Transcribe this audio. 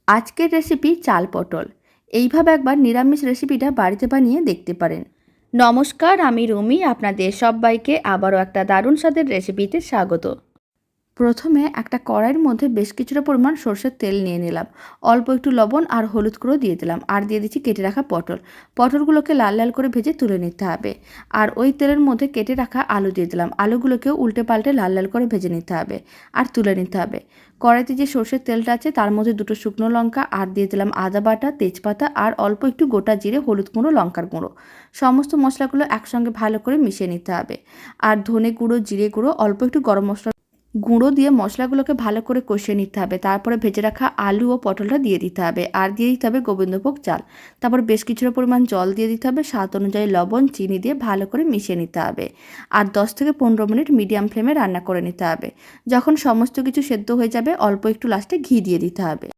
আজকের রেসিপি চাল পটল। এইভাবে একবার নিরামিষ রেসিপিটা বাড়িতে বানিয়ে দেখতে পারেন। নমস্কার, আমি রুমি। আপনাদের সবাইকে আবারও একটা দারুণ স্বাদের রেসিপিতে স্বাগত। প্রথমে একটা কড়াইয়ের মধ্যে বেশ কিছুটা পরিমাণ সরষের তেল নিয়ে নিলাম। অল্প একটু লবণ আর হলুদ গুঁড়ো দিয়ে দিলাম, আর দিয়ে দিচ্ছি কেটে রাখা পটল। পটলগুলোকে লাল লাল করে ভেজে তুলে নিতে হবে। আর ওই তেলের মধ্যে কেটে রাখা আলু দিয়ে দিলাম। আলুগুলোকেও উল্টে পাল্টে লাল লাল করে ভেজে নিতে হবে আর তুলে নিতে হবে। কড়াইতে যে সরষের তেলটা আছে তার মধ্যে দুটো শুকনো লঙ্কা আর দিয়ে দিলাম আদা বাটা, তেজপাতা আর অল্প একটু গোটা জিরে, হলুদ গুঁড়ো, লঙ্কার গুঁড়ো। সমস্ত মশলাগুলো একসঙ্গে ভালো করে মিশিয়ে নিতে হবে। আর ধনে গুঁড়ো, জিরে গুঁড়ো, অল্প একটু গরম মশলা গুঁড়ো দিয়ে মশলাগুলোকে ভালো করে কষিয়ে নিতে হবে। তারপরে ভেজে রাখা আলু ও পটলটা দিয়ে দিতে হবে, আর দিয়ে দিতে হবে গোবিন্দভোগ চাল। তারপর বেশ কিছুটা পরিমাণ জল দিয়ে দিতে হবে, স্বাদ অনুযায়ী লবণ, চিনি দিয়ে ভালো করে মিশিয়ে নিতে হবে। আর 10 থেকে 15 মিনিট মিডিয়াম ফ্লেমে রান্না করে নিতে হবে। যখন সমস্ত কিছু সেদ্ধ হয়ে যাবে অল্প একটু লাস্টে ঘি দিয়ে দিতে হবে।